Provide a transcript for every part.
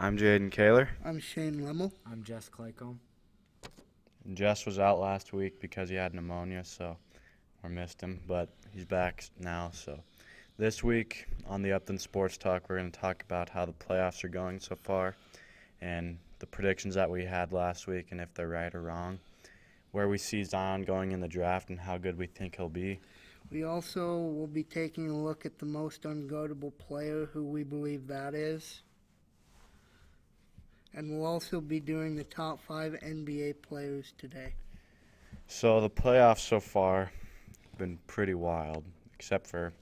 I'm Jaden Kaler. I'm Shane Lemmel. I'm Jess Claycomb. Jess was out last week because he had pneumonia, so we missed him, but he's back now. So this week on the Upton Sports Talk, we're going to talk about how the playoffs are going so far and the predictions that we had last week and if they're right or wrong, where we see Zion going in the draft and how good we think he'll be. We also will be taking a look at the most unguardable player, who we believe that is. And we'll also be doing the top 5 NBA players today. So the playoffs so far have been pretty wild, except for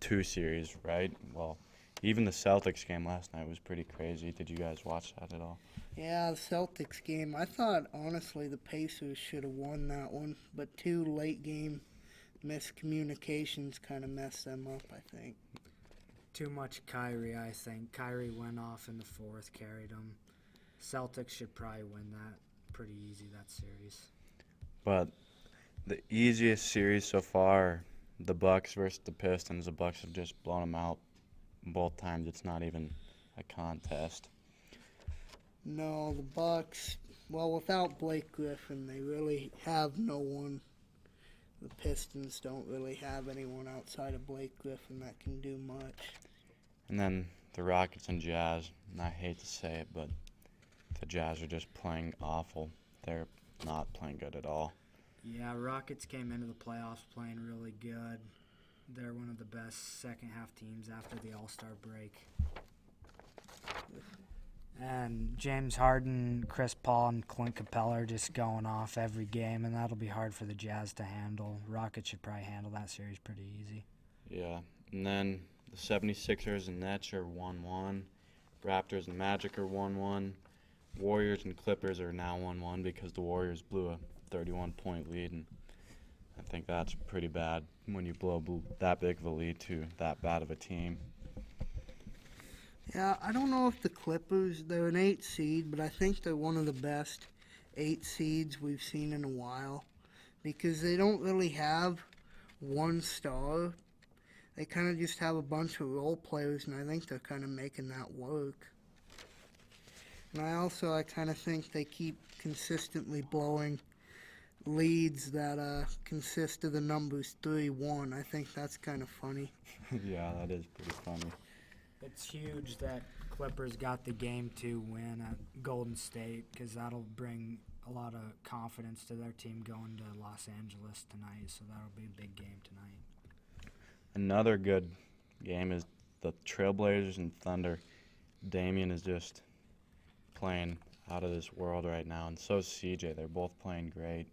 2 series, right? Well, even the Celtics game last night was pretty crazy. Did you guys watch that at all? Yeah, the Celtics game. I thought, honestly, the Pacers should have won that one, but 2 late-game miscommunications kind of messed them up, I think. Too much Kyrie, I think. Kyrie went off in the fourth, carried him. Celtics should probably win that pretty easy, that series. But the easiest series so far, the Bucks versus the Pistons. The Bucks have just blown them out both times. It's not even a contest. No, the Bucks, well, without Blake Griffin, they really have no one. The Pistons don't really have anyone outside of Blake Griffin that can do much. And then the Rockets and Jazz, and I hate to say it, but the Jazz are just playing awful. They're not playing good at all. Yeah, Rockets came into the playoffs playing really good. They're one of the best second-half teams after the All-Star break. And James Harden, Chris Paul, and Clint Capella are just going off every game, and that'll be hard for the Jazz to handle. Rockets should probably handle that series pretty easy. Yeah. And then the 76ers and Nets are 1-1. Raptors and Magic are 1-1. Warriors and Clippers are now 1-1 because the Warriors blew a 31-point lead, and I think that's pretty bad when you blow that big of a lead to that bad of a team. Yeah, I don't know if the Clippers, they're an 8 seed, but I think they're one of the best 8 seeds we've seen in a while because they don't really have one star. They kind of just have a bunch of role players, and I think they're kind of making that work. And I kind of think they keep consistently blowing leads that consist of the numbers 3-1. I think that's kind of funny. Yeah, that is pretty funny. It's huge that Clippers got the Game 2 win at Golden State because that'll bring a lot of confidence to their team going to Los Angeles tonight, so that'll be a big game tonight. Another good game is the Trailblazers and Thunder. Damian is just playing out of this world right now, and so is CJ. They're both playing great,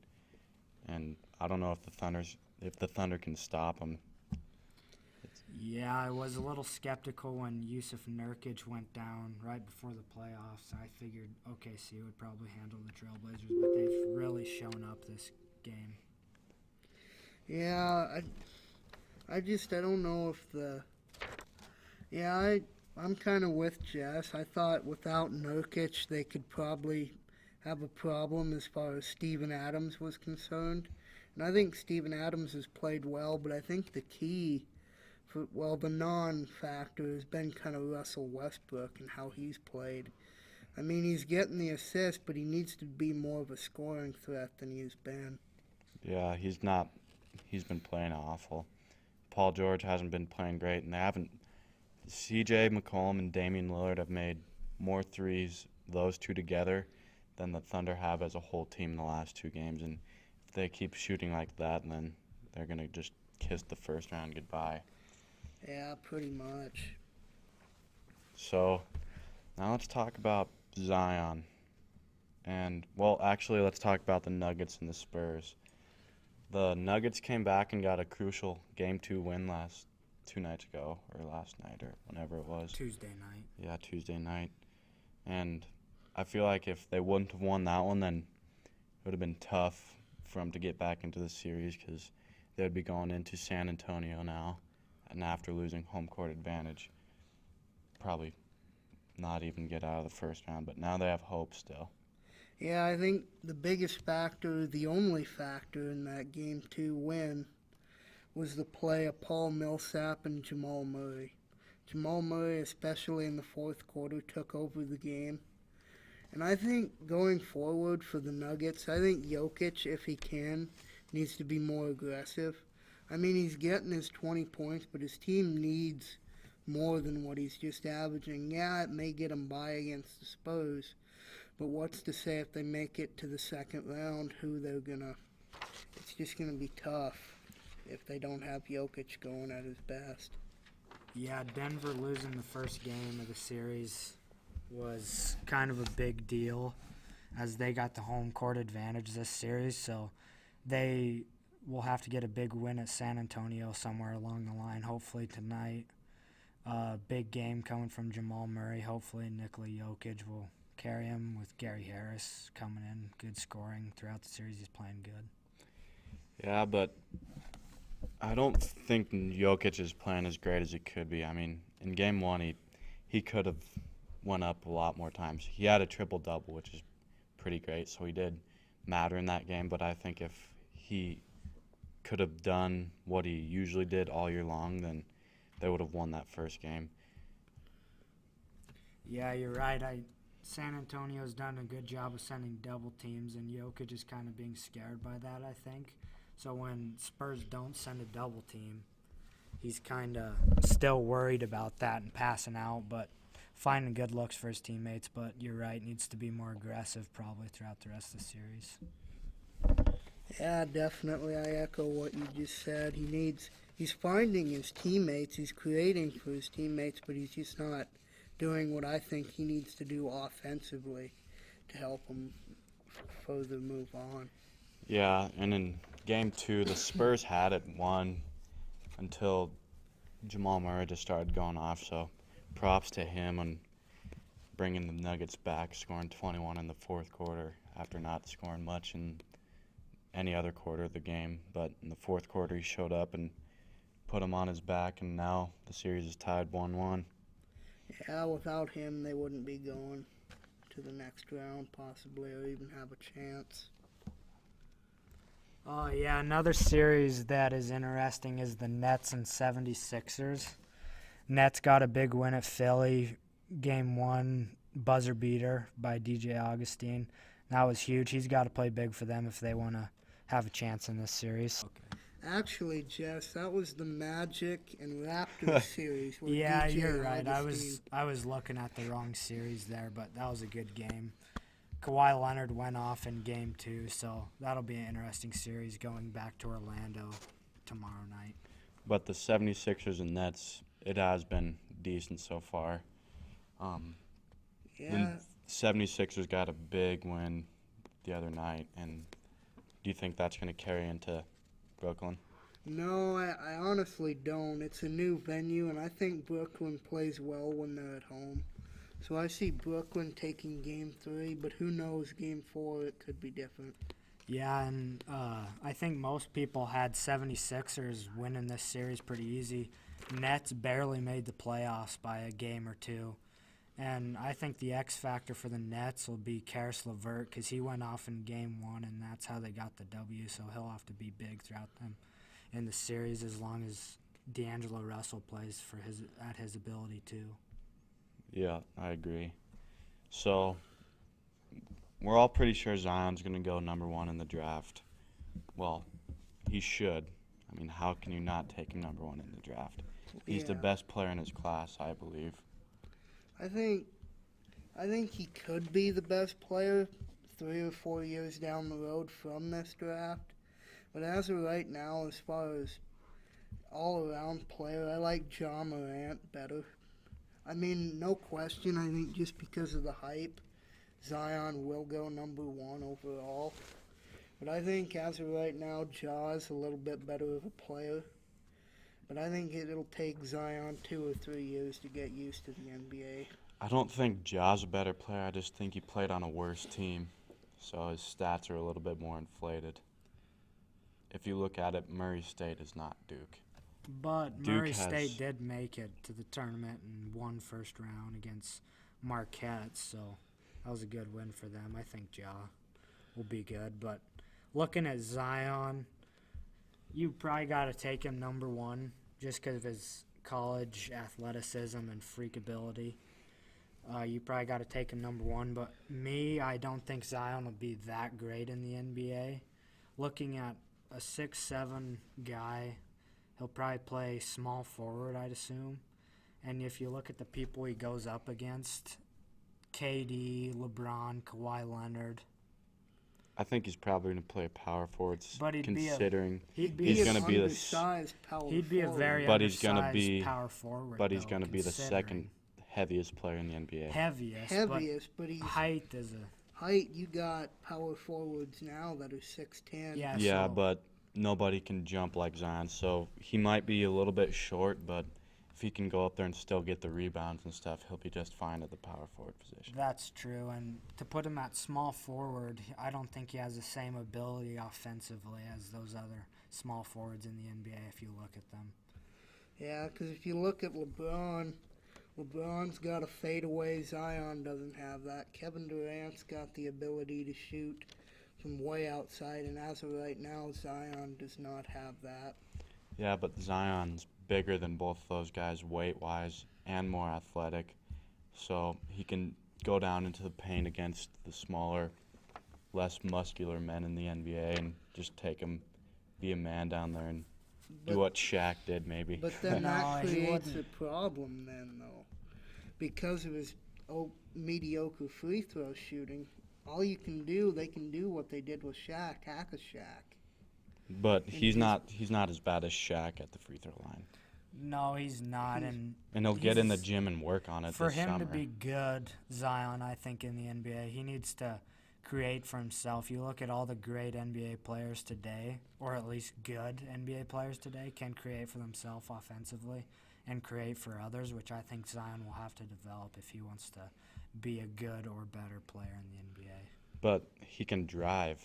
and I don't know if the Thunder can stop them. Yeah, I was a little skeptical when Yusuf Nurkic went down right before the playoffs. I figured OKC would probably handle the Trailblazers, but they've really shown up this game. Yeah, I don't know if I'm kind of with Jess. I thought without Nurkic, they could probably have a problem as far as Steven Adams was concerned. And I think Steven Adams has played well, but I think the key the non-factor has been kind of Russell Westbrook and how he's played. I mean, he's getting the assist, but he needs to be more of a scoring threat than he's been. Yeah, he's not. He's been playing awful. Paul George hasn't been playing great, and they haven't. C.J. McCollum and Damian Lillard have made more threes, those two together, than the Thunder have as a whole team in the last 2 games. And if they keep shooting like that, then they're going to just kiss the first round goodbye. Yeah, pretty much. So now let's talk about Zion. And, well, actually, let's talk about the Nuggets and the Spurs. The Nuggets came back and got a crucial Game 2 win 2 nights ago, or last night, or whenever it was. Tuesday night. Yeah, Tuesday night. And I feel like if they wouldn't have won that one, then it would have been tough for them to get back into the series because they would be going into San Antonio now. And after losing home court advantage, probably not even get out of the first round. But now they have hope still. Yeah, I think the biggest factor, the only factor in that Game 2 win was the play of Paul Millsap and Jamal Murray. Jamal Murray, especially in the fourth quarter, took over the game. And I think going forward for the Nuggets, I think Jokic, if he can, needs to be more aggressive. I mean, he's getting his 20 points, but his team needs more than what he's just averaging. Yeah, it may get him by against the Spurs, but what's to say if they make it to the second round, who they're going to... It's just going to be tough if they don't have Jokic going at his best. Yeah, Denver losing the first game of the series was kind of a big deal as they got the home court advantage this series, so they will have to get a big win at San Antonio somewhere along the line, hopefully tonight. Big game coming from Jamal Murray. Hopefully Nikola Jokic will carry him with Gary Harris coming in. Good scoring throughout the series. He's playing good. Yeah, but I don't think Jokic is playing as great as he could be. I mean, in Game 1, he could have went up a lot more times. He had a triple-double, which is pretty great, so he did matter in that game. But I think if he could have done what he usually did all year long, then they would have won that first game. Yeah, you're right. San Antonio's done a good job of sending double teams, and Jokic is kind of being scared by that, I think. So when Spurs don't send a double team, he's kind of still worried about that and passing out, but finding good looks for his teammates. But you're right, needs to be more aggressive probably throughout the rest of the series. Yeah, definitely. I echo what you just said. He's finding his teammates, he's creating for his teammates, but he's just not doing what I think he needs to do offensively to help him further move on. Yeah, and in Game 2, the Spurs had it won until Jamal Murray just started going off, so props to him on bringing the Nuggets back, scoring 21 in the fourth quarter after not scoring much in any other quarter of the game. But in the fourth quarter, he showed up and put him on his back, and now the series is tied 1-1. Yeah, without him, they wouldn't be going to the next round, possibly, or even have a chance. Oh, yeah, another series that is interesting is the Nets and 76ers. Nets got a big win at Philly, Game 1, buzzer beater by DJ Augustine. That was huge. He's got to play big for them if they want to have a chance in this series. Okay. Actually, Jess, that was the Magic and Raptors series. Yeah, DJ you're right. Augustine. I was looking at the wrong series there, but that was a good game. Kawhi Leonard went off in Game 2, so that'll be an interesting series going back to Orlando tomorrow night. But the 76ers and Nets, it has been decent so far. Yeah. The 76ers got a big win the other night, and do you think that's going to carry into Brooklyn? No, I honestly don't. It's a new venue, and I think Brooklyn plays well when they're at home. So I see Brooklyn taking Game 3, but who knows, Game 4, it could be different. Yeah, and I think most people had 76ers winning this series pretty easy. Nets barely made the playoffs by a game or two. And I think the X factor for the Nets will be Karis LeVert because he went off in Game 1, and that's how they got the W, so he'll have to be big throughout them in the series as long as D'Angelo Russell plays at his ability too. Yeah, I agree. So we're all pretty sure Zion's going to go number 1 in the draft. Well, he should. I mean, how can you not take him number 1 in the draft? He's the best player in his class, I believe. I think he could be the best player 3 or 4 years down the road from this draft. But as of right now, as far as all-around player, I like Ja Morant better. I mean, no question, I think just because of the hype, Zion will go number 1 overall. But I think as of right now, Ja is a little bit better of a player. But I think it'll take Zion 2 or 3 years to get used to the NBA. I don't think Ja's a better player. I just think he played on a worse team, so his stats are a little bit more inflated. If you look at it, Murray State is not Duke. But Duke Murray has- State did make it to the tournament and won first round against Marquette, so that was a good win for them. I think Ja will be good. But looking at Zion, you probably got to take him number 1 just because of his college athleticism and freak ability, you probably got to take him number one. But me, I don't think Zion will be that great in the NBA. Looking at a 6'7" guy, he'll probably play small forward, I'd assume. And if you look at the people he goes up against, KD, LeBron, Kawhi Leonard. I think he's probably going to play a power forward, But he'd considering He'd he's be going to be the undersized power he'd be a forward. very But he's gonna undersized be- power forward. but he's though, going to be the considering. second heaviest player in the NBA. Heaviest, but he's but height is a height. You got power forwards now that are 6'10". yeah. Yeah, so but nobody can jump like Zion, so he might be a little bit short, but if he can go up there and still get the rebounds and stuff, he'll be just fine at the power forward position. that's true. And to put him at small forward, I don't think he has the same ability offensively as those other small forwards in the NBA. If you look at them, Yeah, because if you look at LeBron, LeBron's got a fadeaway. Zion doesn't have that. Kevin Durant's got the ability to shoot from way outside, and as of right now, Zion does not have that. Yeah, but Zion's bigger than both those guys weight-wise and more athletic, so he can go down into the paint against the smaller, less muscular men in the NBA and just take him, be a man down there and But- do what Shaq did maybe. But then No, that he creates a wouldn't. problem then, though. Because of his mediocre free throw shooting, all you can do, they can do what they did with Shaq, hack a Shaq. But he's not as bad as Shaq at the free throw line. no, he's not. And And he'll get in the He's- gym and work on it for this him summer. to be good, Zion, I think in the NBA, he needs to create for himself. You look at all the great NBA players today, or at least good NBA players today, can create for themselves offensively and create for others, which I think Zion will have to develop if he wants to be a good or better player in the NBA. But he can drive.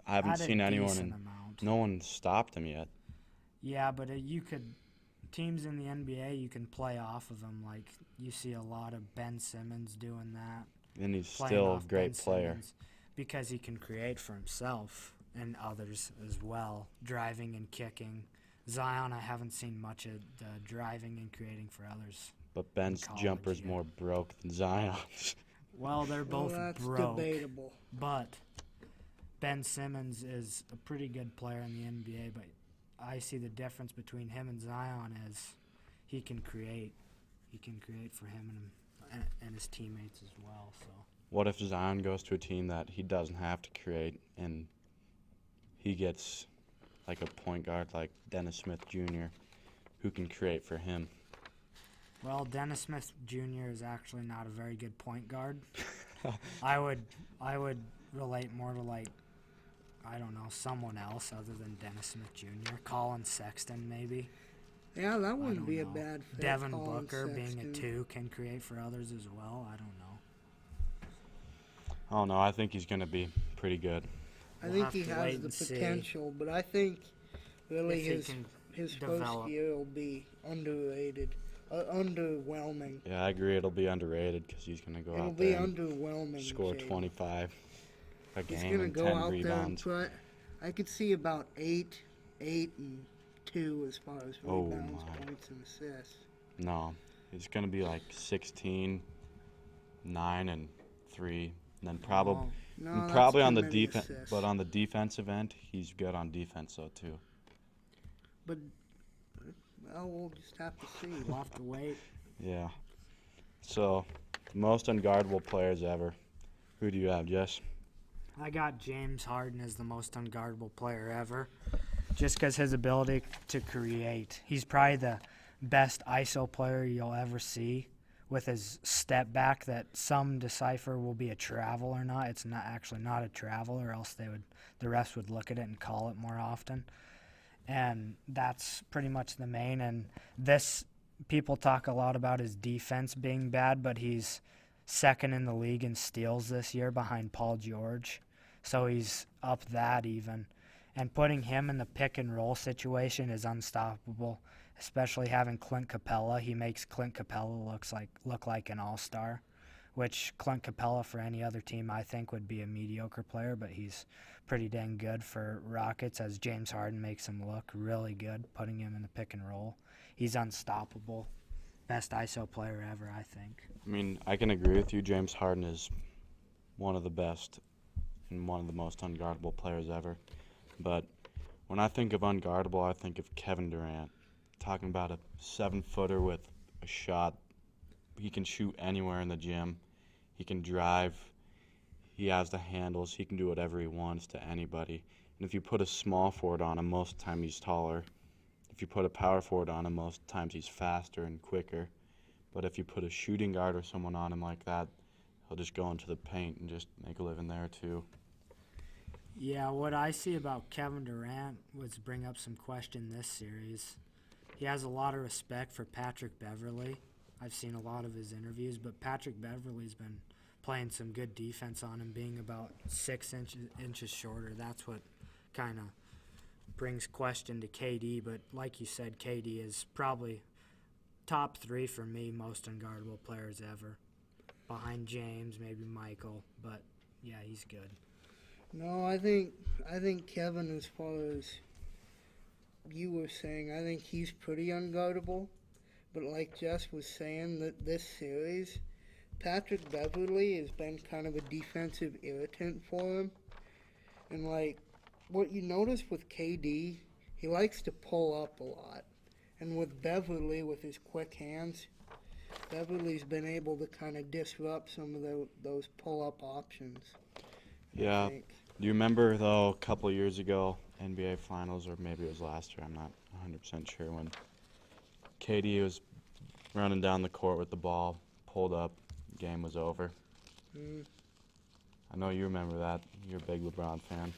I haven't At a seen anyone, decent and amount. no one stopped him yet. Yeah, but you could teams in the NBA you can play off of him. Like you see a lot of Ben Simmons doing that. And he's Playing still a off great Ben player. Simmons because he can create for himself and others as well, driving and kicking. Zion, I haven't seen much of the driving and creating for others. But Ben's college, jumper's yeah. more broke than Zion's. Well, they're Well, both that's broke, debatable. but Ben Simmons is a pretty good player in the NBA. But I see the difference between him and Zion as he can create. He can create for him and his teammates as well. So. What if Zion goes to a team that he doesn't have to create and he gets like a point guard like Dennis Smith Jr. who can create for him? Well, Dennis Smith Jr. is actually not a very good point guard. I would relate more to like, I don't know, someone else other than Dennis Smith Jr. Colin Sexton maybe. Yeah, that I wouldn't don't be a know. bad fit. Devin Colin Booker being a Sexton. 2 can create for others as well. I don't know. I don't know. I think he's going to be pretty good. I We'll think have he to has wait the and see potential, but I think really if he can his first develop. year will be underrated, underwhelming. Yeah, I agree. It'll be underrated because he's going to go It'll out be there and underwhelming. score Jay. 25 a He's game gonna and go 10 out rebounds. there and I could see about 8 and 2 as far as Oh, rebounds, my. points, and assists. No, it's going to be like 16, 9, and 3. And then probably Well, No, that's probably too on the many defense, assists. but on the defensive end, he's good on defense though too. But well, we'll just have to see. we'll have to wait. Yeah. So, most unguardable players ever. Who do you have, Jess? I got James Harden as the most unguardable player ever, just because his ability to create. He's probably the best ISO player you'll ever see, with his step back that some decipher will be a travel or not. It's not actually not a travel, or else the refs would look at it and call it more often. And that's pretty much the main. And this, people talk a lot about his defense being bad, but he's second in the league in steals this year behind Paul George. So he's up that even. And putting him in the pick and roll situation is unstoppable, especially having Clint Capella. He makes Clint Capella look like an all-star, which Clint Capella for any other team I think would be a mediocre player, but he's pretty dang good for Rockets, as James Harden makes him look really good, putting him in the pick and roll. he's unstoppable. Best ISO player ever, I think. I mean, I can agree with you. James Harden is one of the best and one of the most unguardable players ever. But when I think of unguardable, I think of Kevin Durant. Talking about a 7-footer with a shot. He can shoot anywhere in the gym. He can drive. He has the handles. He can do whatever he wants to anybody. And if you put a small forward on him, most of the time he's taller. If you put a power forward on him, most of the times he's faster and quicker. But if you put a shooting guard or someone on him like that, he'll just go into the paint and just make a living there too. Yeah, what I see about Kevin Durant was bring up some question this series. He has a lot of respect for Patrick Beverley. I've seen a lot of his interviews, but Patrick Beverley's been playing some good defense on him, being about 6 inches shorter. That's what kind of brings question to KD. But like you said, KD is probably top 3 for me, most unguardable players ever. Behind James, maybe Michael, but yeah, he's good. No, I think Kevin, as far as you were saying, I think he's pretty unguardable. But like Jess was saying, that this series, Patrick Beverley has been kind of a defensive irritant for him. And like what you notice with KD, he likes to pull up a lot. And with Beverley, with his quick hands, Beverly's been able to kind of disrupt some of those pull-up options. Yeah. Do you remember, though, a couple of years ago, NBA Finals, or maybe it was last year, I'm not 100% sure, when KD was running down the court with the ball, pulled up, game was over. I know you remember that. You're a big LeBron fan.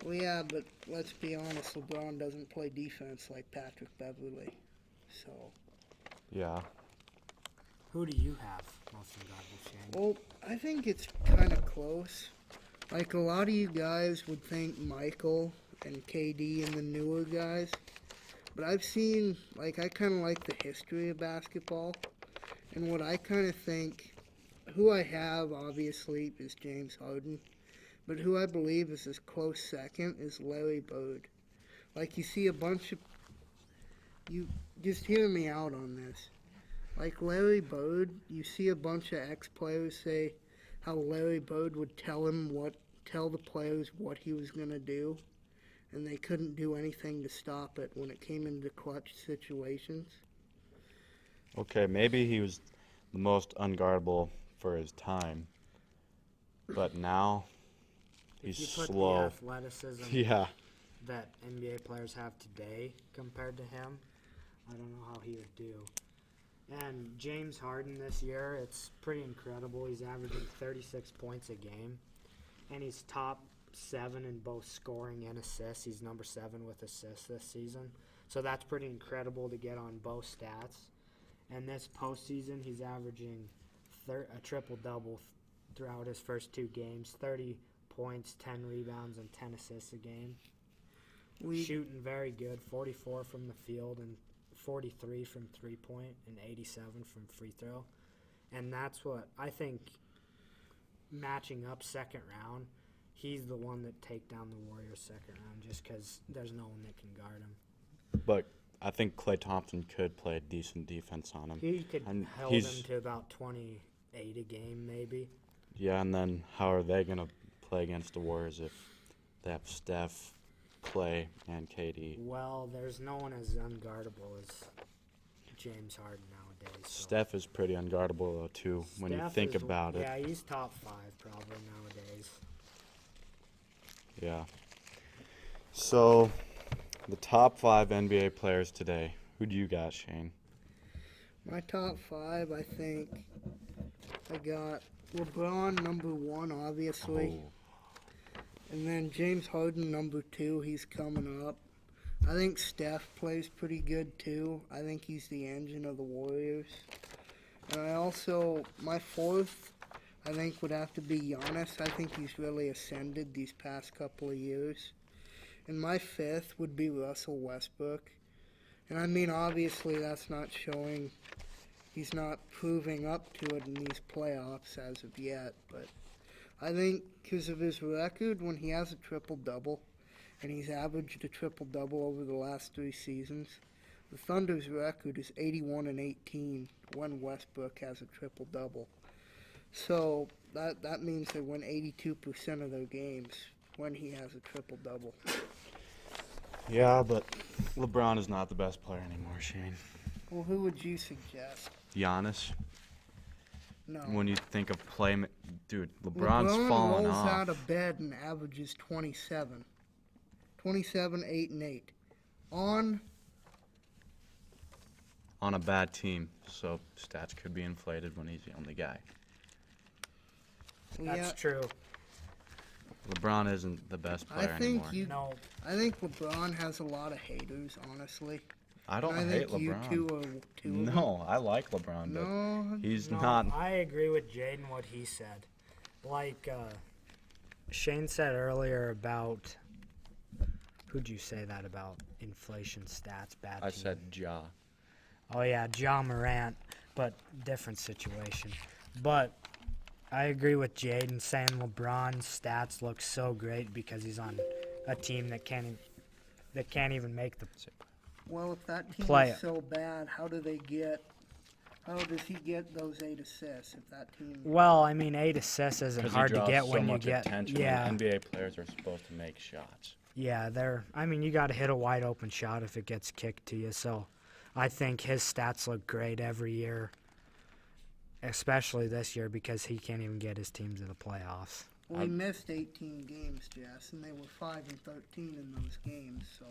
Well, yeah, but let's be honest, LeBron doesn't play defense like Patrick Beverley. So. Yeah. Who do you have most unguardable, Shane? Well, I think it's kind of close. Like, a lot of you guys would think Michael and KD and the newer guys. But I've seen, like, I kind of like the history of basketball. And what I kind of think, who I have, obviously, is James Harden. But who I believe is his close second is Larry Bird. Like, you see a bunch of... You just hear me out on this. Like Larry Bird, you see a bunch of ex-players say how Larry Bird would tell the players what he was going to do, and they couldn't do anything to stop it when it came into clutch situations. Okay, maybe he was the most unguardable for his time, but now he's if you put slow. the athleticism Yeah. that NBA players have today compared to him, I don't know how he would do. And James Harden this year, it's pretty incredible. He's averaging 36 points a game, and he's top 7 in both scoring and assists. He's number 7 with assists this season. So that's pretty incredible to get on both stats. And this postseason, he's averaging a triple-double throughout his first 2 games, 30 points, 10 rebounds, and 10 assists a game. Shooting very good, 44 from the field and 43 from three-point and 87 from free throw. And that's what I think, matching up second round, he's the one that take down the Warriors second round just because there's no one that can guard him. But I think Klay Thompson could play a decent defense on him. He could hold him to about 28 a game maybe. Yeah, and then how are they going to play against the Warriors if they have Steph, Klay, and KD? Well, there's no one as unguardable as James Harden nowadays. So. Steph is pretty unguardable, though, too, when you think about it. Yeah, he's top 5 probably nowadays. Yeah. So, the top 5 NBA players today. Who do you got, Shane? My top 5, I think, I got LeBron number 1, obviously. Oh. And then James Harden number 2, he's coming up. I think Steph plays pretty good too. I think he's the engine of the Warriors. And I also, my 4th, I think would have to be Giannis. I think he's really ascended these past couple of years. And my 5th would be Russell Westbrook. And I mean, obviously that's not showing, he's not proving up to it in these playoffs as of yet, but I think because of his record, when he has a triple-double, and he's averaged a triple-double over the last 3 seasons, The Thunder's record is 81-18 when Westbrook has a triple-double. So that means they win 82% of their games when he has a triple-double. Yeah, but LeBron is not the best player anymore, Shane. Well, who would you suggest? Giannis. No. When you think of dude, LeBron's fallen rolls off. out of bed and averages 27. 27, 8, and 8. On a bad team, so stats could be inflated when he's the only guy. That's true. LeBron isn't the best player anymore. I think LeBron has a lot of haters, honestly. I don't And hate think LeBron. You two are two. No, I like LeBron, but he's not. I agree with Jaden what he said. Like Shane said earlier about, who'd you say that about? Inflation stats, bad I team. said Ja. Oh yeah, Ja Morant, but different situation. But I agree with Jaden saying LeBron's stats look so great because he's on a team that can't even make the. Well, if that team Play is it. so bad, how does he get those 8 assists if that team? Well, I mean, 8 assists isn't Because hard he to draws get so when you much get. attention. Yeah, NBA players are supposed to make shots. yeah. I mean, you got to hit a wide open shot if it gets kicked to you. So, I think his stats look great every year, especially this year because he can't even get his team to the playoffs. Well, he missed 18 games, Jess, and they were 5-13 in those games. So,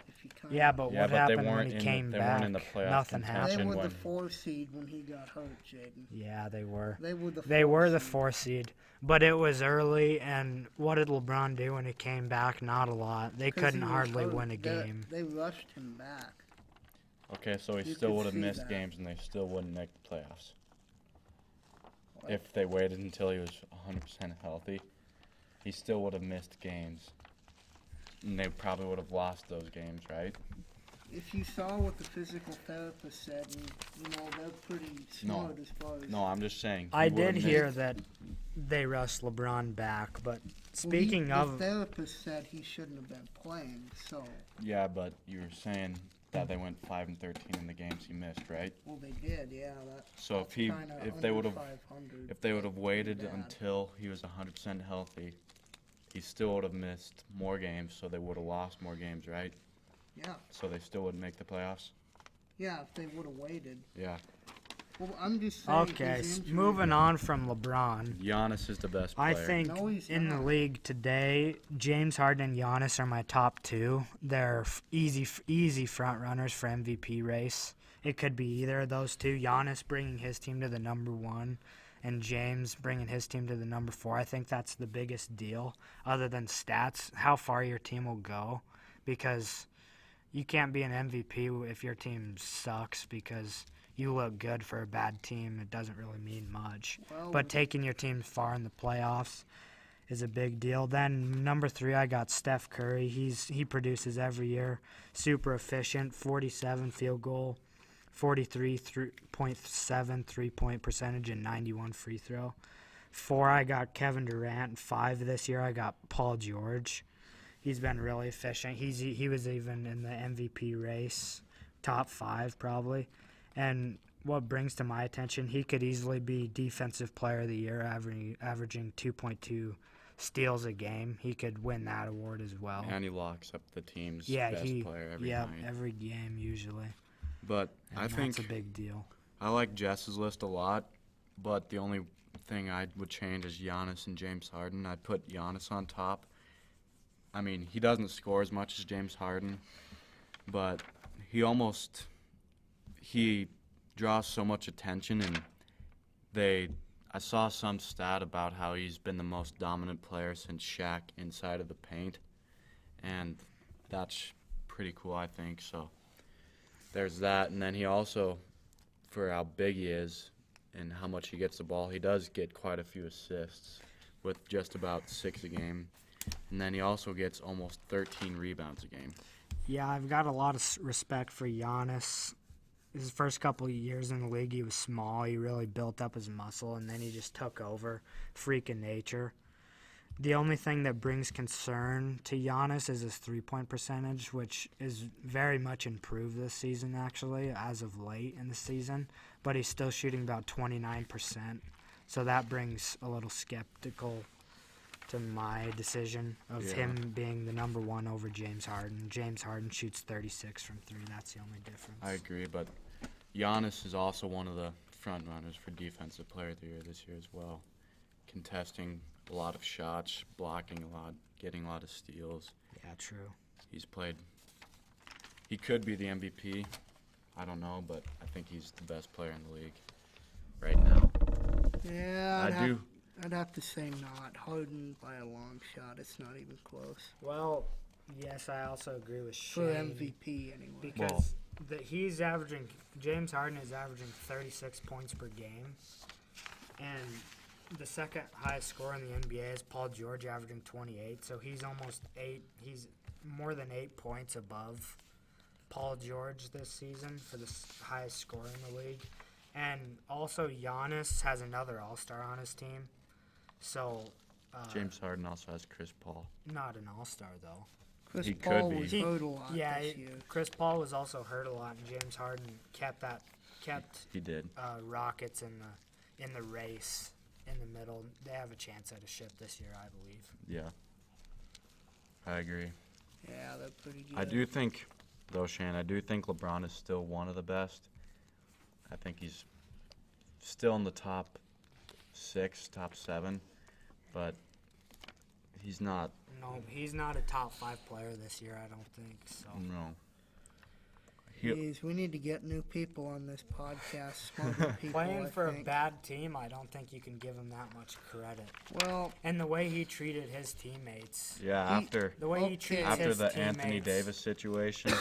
if you kind Yeah, but what they happened when weren't he came they back? weren't in the playoff Nothing contention happened. they were the when 4 seed when he got hurt, Jaden. Yeah, they were. They were the. They 4 were the seed. 4 seed, but it was early. And what did LeBron do when he came back? Not a lot. They 'Cause couldn't he was hardly hurt. win a game. They rushed him back. Okay, so he You still could would have see missed that. games and they still wouldn't make the playoffs. What? If they waited until he was 100% healthy, he still would have missed games. And they probably would have lost those games, right? If you saw what the physical therapist said, and, they're pretty smart as far as. No, I'm just saying. I he would've did hear missed- that they rushed LeBron back, but Well, speaking the of, therapist said he shouldn't have been playing. So, Yeah, but you were saying that they went 5-13 in the games he missed, right? well, they did. Yeah. So if they would have waited bad. until he was 100% healthy, he still would have missed more games, so they would have lost more games, right? Yeah. So they still wouldn't make the playoffs? Yeah, if they would have waited. Yeah. Well, I'm just saying. okay, his injury- moving on from LeBron. Giannis is the best player. I think No, he's in the not. league today, James Harden and Giannis are my top 2. They're easy front runners for MVP race. It could be either of those two. Giannis bringing his team to the number 1, and James bringing his team to the number 4. I think that's the biggest deal, other than stats, how far your team will go, because you can't be an MVP if your team sucks because you look good for a bad team. It doesn't really mean much. Well, But taking your team far in the playoffs is a big deal. Then number 3, I got Steph Curry. He produces every year. Super efficient, 47 field goal, 43.7 three-point percentage, and 91 free throw. 4, I got Kevin Durant. 5 this year, I got Paul George. He's been really efficient. He was even in the MVP race, top 5 probably. And what brings to my attention, he could easily be Defensive Player of the Year, averaging 2.2 steals a game. He could win that award as well. And he locks up the team's Yeah, best player every night. every game usually. But And I think that's a big deal. I like Jess's list a lot, but the only thing I would change is Giannis and James Harden. I'd put Giannis on top. I mean, he doesn't score as much as James Harden, but he draws so much attention, and I saw some stat about how he's been the most dominant player since Shaq inside of the paint, and that's pretty cool, I think. So there's that, and then he also, for how big he is and how much he gets the ball, he does get quite a few assists with just about 6 a game. And then he also gets almost 13 rebounds a game. Yeah, I've got a lot of respect for Giannis. His first couple of years in the league, he was small. He really built up his muscle, and then he just took over. Freak of nature. The only thing that brings concern to Giannis is his three-point percentage, which is very much improved this season, actually, as of late in the season. But he's still shooting about 29%. So that brings a little skeptical to my decision of him being the number one over James Harden. James Harden shoots 36 from three. That's the only difference. I agree, but Giannis is also one of the front runners for Defensive Player of the Year this year as well. Contesting a lot of shots, blocking a lot, getting a lot of steals. Yeah, true. He could be the MVP. I don't know, but I think he's the best player in the league right now. Yeah, I'd have to say not. Harden by a long shot. It's not even close. Well, yes, I also agree with Shane. For MVP, anyway. Because James Harden is averaging 36 points per game. And the second highest scorer in the NBA is Paul George, averaging 28. So he's more than 8 points above Paul George this season for the highest scorer in the league. And also Giannis has another all-star on his team. So James Harden also has Chris Paul. not an all-star, though. Chris He Paul could be. was hurt a lot this year. Chris Paul was also hurt a lot, and James Harden kept He did. Rockets in the race in the middle. They have a chance at a ship this year, I believe. Yeah. I agree. Yeah, they're pretty good. I do think, though, Shane, LeBron is still one of the best. I think he's still in the top 6, top 7, but he's not. No, he's not a top 5 player this year, I don't think. So. No. Jeez, we need to get new people on this podcast. Smarter people, Playing I for think. a bad team, I don't think you can give him that much credit. Well, And the way he treated his teammates. Yeah, after The way he treated after his the teammates. Anthony Davis situation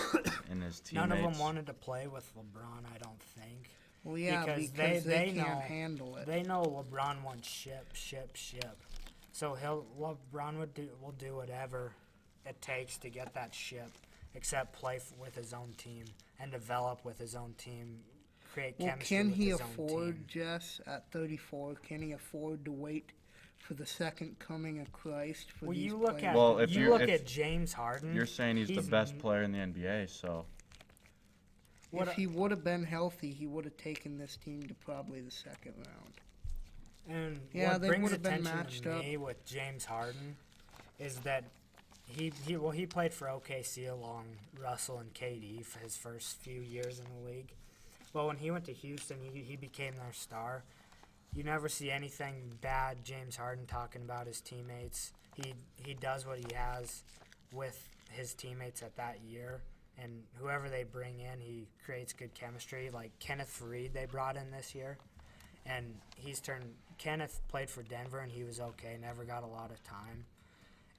and his teammates. None of them wanted to play with LeBron, I don't think. well, yeah, Because because they can't know- handle it. They know LeBron wants ship. So LeBron will do whatever it takes to get that ship, except play with his own team and develop with his own team, create Well, chemistry can with he his own afford, team. Jess, at 34, can he afford to wait for the second coming of Christ for Well, these you look players? at Well, if you you- look if at James Harden. You're saying he's the best player in the NBA, so If he would have been healthy, he would have taken this team to probably the second round. And Yeah, what they brings would've been attention matched to up. me with James Harden is that he played for OKC along Russell and KD for his first few years in the league. But when he went to Houston, he became their star. You never see anything bad James Harden talking about his teammates. He does what he has with his teammates at that year. And whoever they bring in, he creates good chemistry. Like Kenneth Faried they brought in this year. And Kenneth played for Denver, and he was okay, never got a lot of time.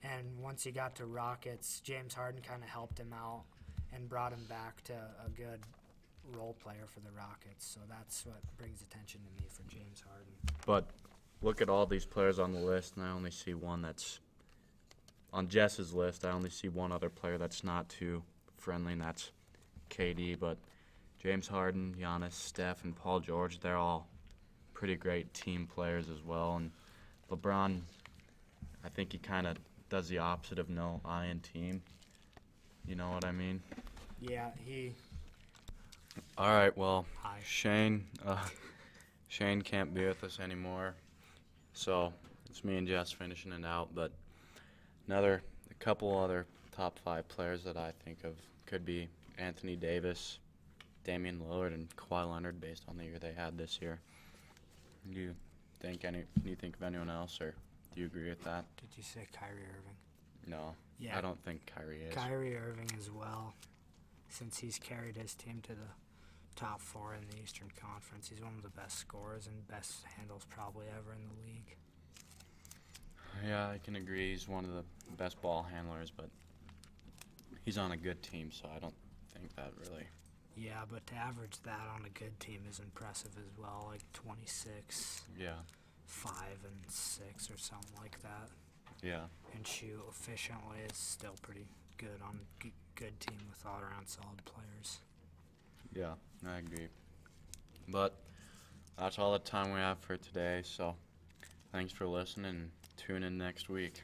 And once he got to Rockets, James Harden kind of helped him out and brought him back to a good role player for the Rockets. So that's what brings attention to me for James Harden. but look at all these players on the list, and I only see one that's on Jess's list. I only see one other player that's not too friendly, and that's KD. But James Harden, Giannis, Steph, and Paul George, they're all pretty great team players as well. And LeBron, I think he kind of does the opposite of no I in team. You know what I mean? Yeah, All right, well, Hi. Shane can't be with us anymore, so it's me and Jess finishing it out. But a couple other top 5 players that I think of could be Anthony Davis, Damian Lillard, and Kawhi Leonard, based on the year they had this year. Can you think of anyone else, or do you agree with that? Did you say Kyrie Irving? No, Yeah. I don't think Kyrie is. Kyrie Irving as well, since he's carried his team to the top 4 in the Eastern Conference. He's one of the best scorers and best handles probably ever in the league. Yeah, I can agree. He's one of the best ball handlers, but he's on a good team, so I don't think that really. Yeah, but to average that on a good team is impressive as well, like 26, Yeah, 5, and 6 or something like that. yeah. And shoot efficiently is still pretty good on a good team with all-around solid players. Yeah, I agree. But that's all the time we have for today, so thanks for listening and tune in next week.